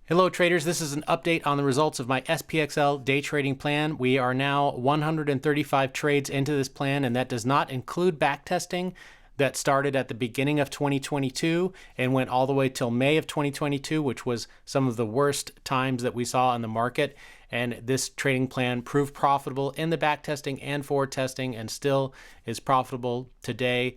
Hello traders, this is an update on the results of my SPXL Day Trading Plan. We are now 135 trades into this plan, and that does not include backtesting that started at the beginning of 2022 and went all the way till May of 2022, which was some of the worst times that we saw in the market. And this trading plan proved profitable in the backtesting and forward testing and still is profitable today.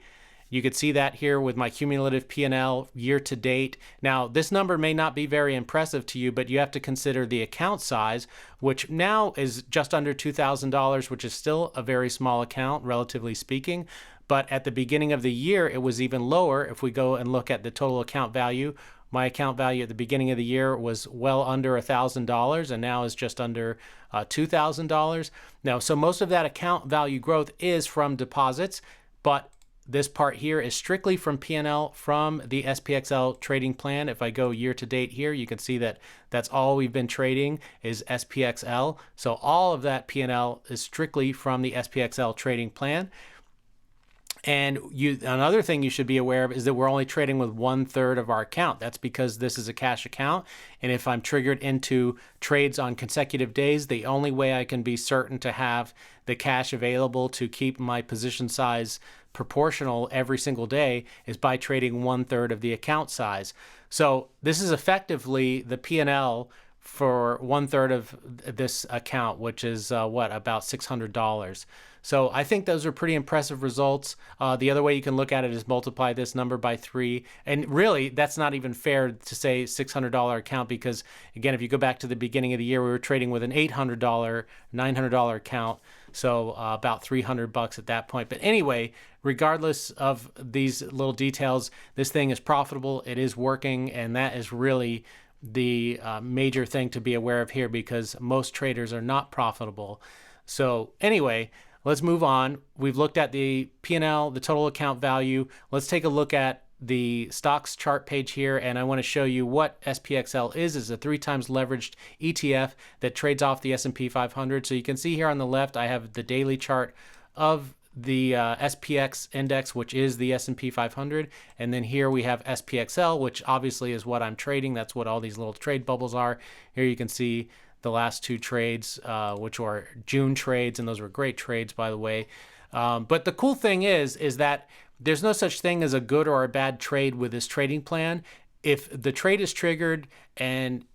You could see that here with my cumulative P&L year to date. Now, this number may not be very impressive to you, but you have to consider the account size, which now is just under $2,000, which is still a very small account, relatively speaking. But at the beginning of the year, it was even lower. If we go and look at the total account value, my account value at the beginning of the year was well under $1,000 and now is just under $2,000. Now, so most of that account value growth is from deposits, but this part here is strictly from P&L from the SPXL trading plan. If I go year to date here, you can see that that's all we've been trading is SPXL. So all of that P&L is strictly from the SPXL trading plan. And another thing you should be aware of is that we're only trading with 1/3 of our account. That's because this is a cash account. And if I'm triggered into trades on consecutive days, the only way I can be certain to have the cash available to keep my position size proportional every single day is by trading 1/3 of the account size. So this is effectively the P&L for 1/3 of this account, which is about $600. So I think those are pretty impressive results. The other way you can look at it is multiply this number by 3. And really, that's not even fair to say $600 account because, again, if you go back to the beginning of the year, we were trading with an $800, $900 account. So about $300 at that point. But anyway, regardless of these little details, this thing is profitable. It is working. And that is really the major thing to be aware of here because most traders are not profitable. So anyway, let's move on. We've looked at the P&L, the total account value. Let's take a look at the stocks chart page here, and I want to show you what SPXL is. It's a 3x leveraged ETF that trades off the S&P 500. So you can see here on the left, I have the daily chart of the SPX index, which is the S&P 500. And then here we have SPXL, which obviously is what I'm trading. That's what all these little trade bubbles are. Here you can see the last two trades, which were June trades, and those were great trades, by the way. But the cool thing is that there's no such thing as a good or a bad trade with this trading plan. If the trade is triggered and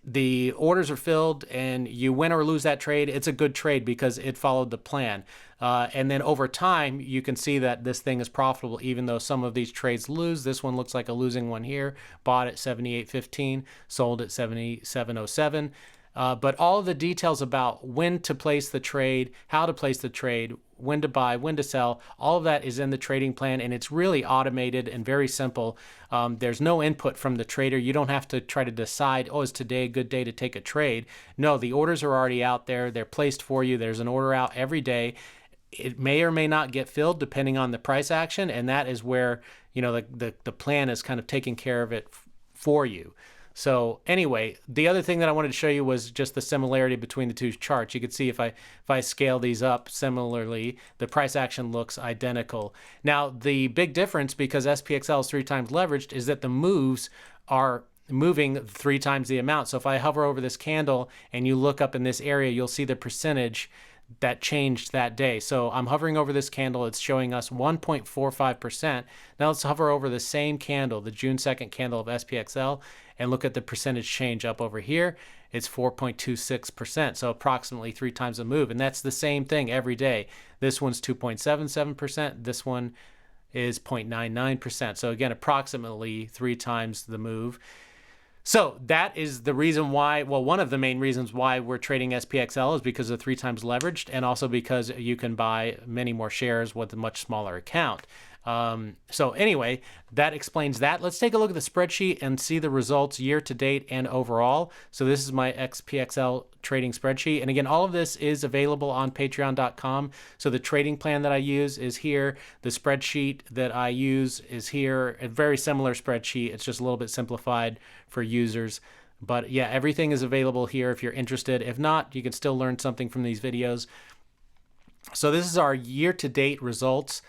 the orders are filled and you win or lose that trade, it's a good trade because it followed the plan. And then over time, you can see that this thing is profitable, even though some of these trades lose. This one looks like a losing one here. Bought at 78.15, sold at 77.07. But all of the details about when to place the trade, how to place the trade, when to buy, when to sell, all of that is in the trading plan, and it's really automated and very simple. There's no input from the trader. You don't have to try to decide, oh, is today a good day to take a trade? No, the orders are already out there. They're placed for you. There's an order out every day. It may or may not get filled depending on the price action, and that is where the plan is kind of taking care of it for you. So anyway, the other thing that I wanted to show you was just the similarity between the two charts. You can see if I scale these up similarly, the price action looks identical. Now, the big difference, because SPXL is 3x leveraged, is that the moves are moving 3 times the amount. So if I hover over this candle and you look up in this area, you'll see the percentage that changed that day. So I'm hovering over this candle. It's showing us 1.45%. Now let's hover over the same candle, the June 2nd candle of SPXL, and look at the percentage change up over here. It's 4.26%, so approximately 3 times the move. And that's the same thing every day. This one's 2.77%. This one is 0.99%. So again, approximately 3 times the move. So that is the reason why, well, one of the main reasons why we're trading SPXL is because of 3x leveraged, and also because you can buy many more shares with a much smaller account. So anyway, that explains that. Let's take a look at the spreadsheet and see the results year to date and overall. So this is my SPXL trading spreadsheet. And again, all of this is available on patreon.com. So the trading plan that I use is here. The spreadsheet that I use is here. A very similar spreadsheet. It's just a little bit simplified for users. But yeah, everything is available here if you're interested. If not, you can still learn something from these videos. So this is our year to date results.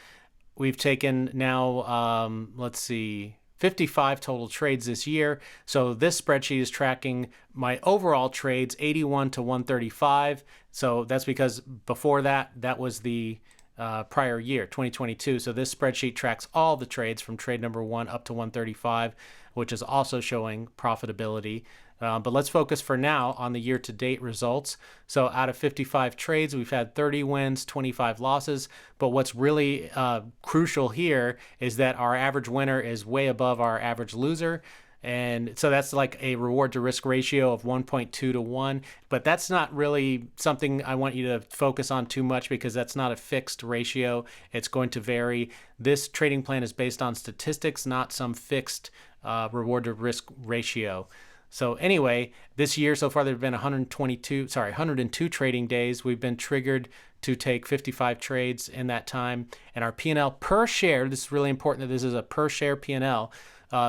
We've taken now, let's see, 55 total trades this year. So this spreadsheet is tracking my overall trades, 81 to 135. So that's because before that was the prior year, 2022. So this spreadsheet tracks all the trades from trade number 1 up to 135, which is also showing profitability. But let's focus for now on the year-to-date results. So out of 55 trades, we've had 30 wins, 25 losses. But what's really crucial here is that our average winner is way above our average loser. And so that's like a reward to risk ratio of 1.2 to 1. But that's not really something I want you to focus on too much, because that's not a fixed ratio. It's going to vary. This trading plan is based on statistics, not some fixed reward to risk ratio. So anyway, this year so far there have been 102 trading days. We've been triggered to take 55 trades in that time. And our P&L per share, this is really important that this is a per share P&L.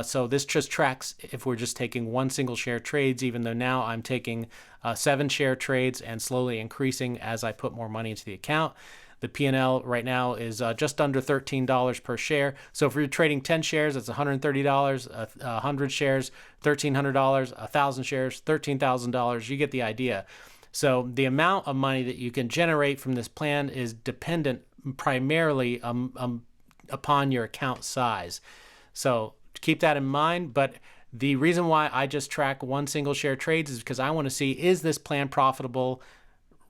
So this just tracks if we're just taking one single share trades, even though now I'm taking 7 share trades and slowly increasing as I put more money into the account. The P&L right now is just under $13 per share. So if you're trading 10 shares, it's $130, 100 shares, $1,300, 1,000 shares, $13,000. You get the idea. So the amount of money that you can generate from this plan is dependent primarily upon your account size. So keep that in mind. But the reason why I just track one single share trades is because I want to see, is this plan profitable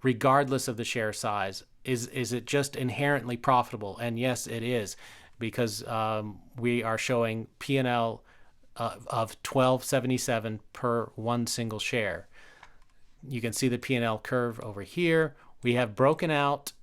regardless of the share size? Is it just inherently profitable? And yes, it is, because we are showing P&L of $12.77 per one single share. You can see the P&L curve over here. We have broken out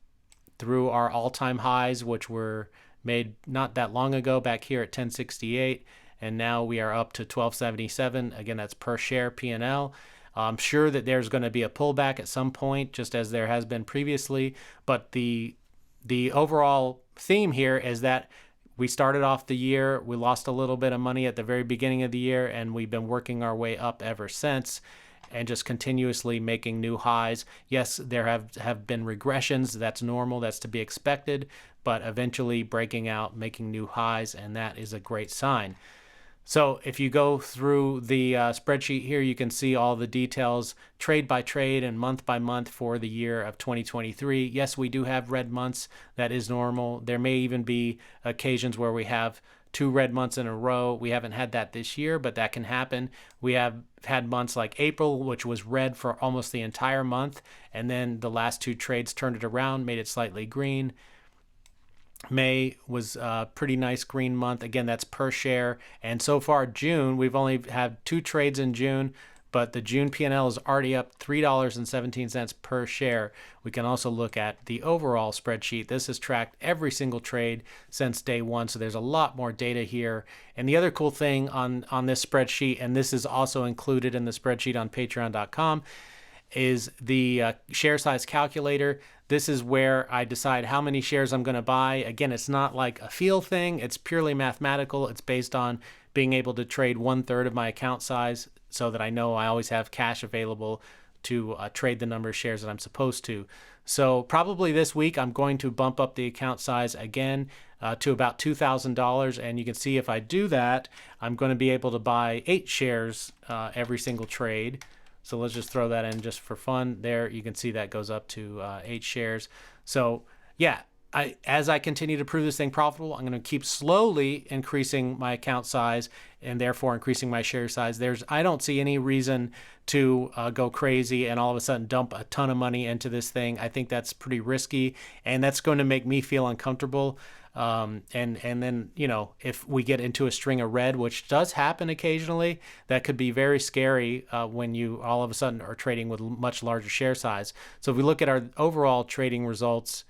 through our all-time highs, which were made not that long ago back here at 1068, and now we are up to 12.77. Again, that's per share P&L. I'm sure that there's going to be a pullback at some point, just as there has been previously, but the overall theme here is that we started off the year, we lost a little bit of money at the very beginning of the year, and we've been working our way up ever since, and just continuously making new highs. Yes, there have been regressions. That's normal. That's to be expected, but eventually breaking out, making new highs, and that is a great sign. So if you go through the spreadsheet here, you can see all the details trade by trade and month by month for the year of 2023. Yes, we do have red months. That is normal. There may even be occasions where we have 2 red months in a row. We haven't had that this year, but that can happen. We have had months like April, which was red for almost the entire month, and then the last 2 trades turned it around, made it slightly green. May was a pretty nice green month. Again, that's per share. And so far, June, we've only had 2 trades in June, but the June P&L is already up $3.17 per share. We can also look at the overall spreadsheet. This has tracked every single trade since day one, so there's a lot more data here. And the other cool thing on this spreadsheet, and this is also included in the spreadsheet on patreon.com, is the share size calculator. This is where I decide how many shares I'm going to buy. Again, it's not like a feel thing. It's purely mathematical. It's based on being able to trade 1/3 of my account size so that I know I always have cash available to trade the number of shares that I'm supposed to. So probably this week I'm going to bump up the account size again to about $2,000. And you can see if I do that, I'm going to be able to buy 8 shares every single trade. So let's just throw that in just for fun. There, you can see that goes up to 8 shares. So yeah, as I continue to prove this thing profitable, I'm going to keep slowly increasing my account size and therefore increasing my share size. I don't see any reason to go crazy and all of a sudden dump a ton of money into this thing. I think that's pretty risky, and that's going to make me feel uncomfortable. And then, you know, if we get into a string of red, which does happen occasionally, that could be very scary when you all of a sudden are trading with much larger share size. So if we look at our overall trading results,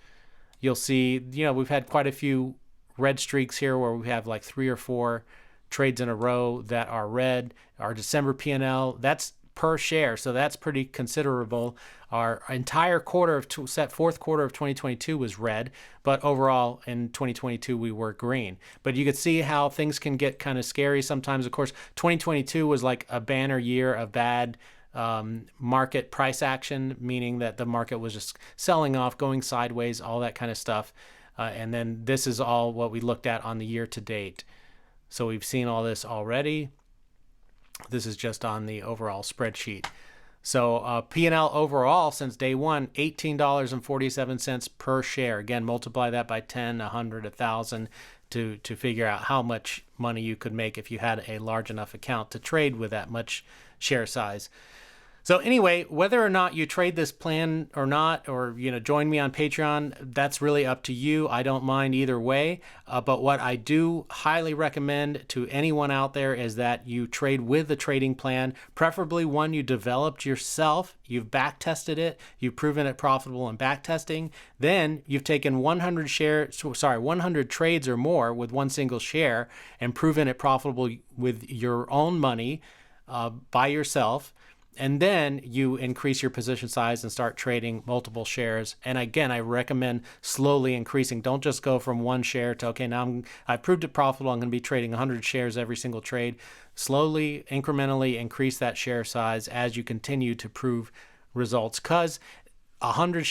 you'll see, you know, we've had quite a few red streaks here where we have like 3 or 4 trades in a row that are red. Our December P&L, that's per share, so that's pretty considerable. Our entire fourth quarter of 2022 was red, but overall in 2022 we were green. But you could see how things can get kind of scary sometimes. Of course, 2022 was like a banner year of bad market price action, meaning that the market was just selling off, going sideways, all that kind of stuff. And then this is all what we looked at on the year to date. So we've seen all this already. This is just on the overall spreadsheet. So P&L overall since day one, $18.47 per share. Again, multiply that by 10, 100, 1,000 to figure out how much money you could make if you had a large enough account to trade with that much share size. So anyway, whether or not you trade this plan or not, or join me on Patreon, that's really up to you. I don't mind either way. But what I do highly recommend to anyone out there is that you trade with the trading plan, preferably one you developed yourself. You've back tested it, you've proven it profitable in back testing. Then you've taken 100 trades or more with one single share and proven it profitable with your own money by yourself. And then you increase your position size and start trading multiple shares. And again, I recommend slowly increasing. Don't just go from one share to, okay, now I've proved it profitable, I'm going to be trading 100 shares every single trade. Slowly, incrementally increase that share size as you continue to prove results. Because 100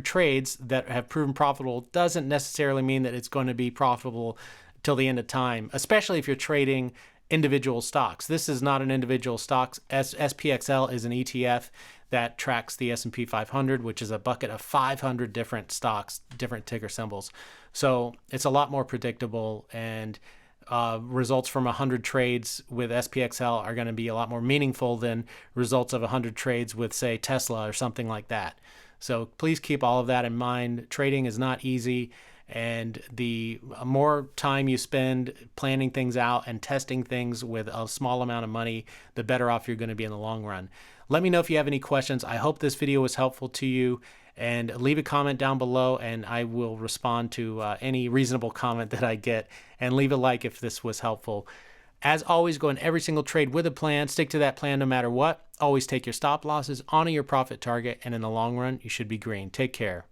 trades that have proven profitable doesn't necessarily mean that it's going to be profitable till the end of time, especially if you're trading individual stocks. This is not an individual stock. SPXL is an ETF that tracks the S&P 500, which is a bucket of 500 different stocks, different ticker symbols. So it's a lot more predictable, and results from 100 trades with SPXL are going to be a lot more meaningful than results of 100 trades with, say, Tesla or something like that. So please keep all of that in mind. Trading is not easy. And the more time you spend planning things out and testing things with a small amount of money, the better off you're going to be in the long run. Let me know if you have any questions. I hope this video was helpful to you, and leave a comment down below and I will respond to any reasonable comment that I get, and leave a like if this was helpful. As always, go in every single trade with a plan. Stick to that plan no matter what. Always take your stop losses, honor your profit target, and in the long run, you should be green. Take care.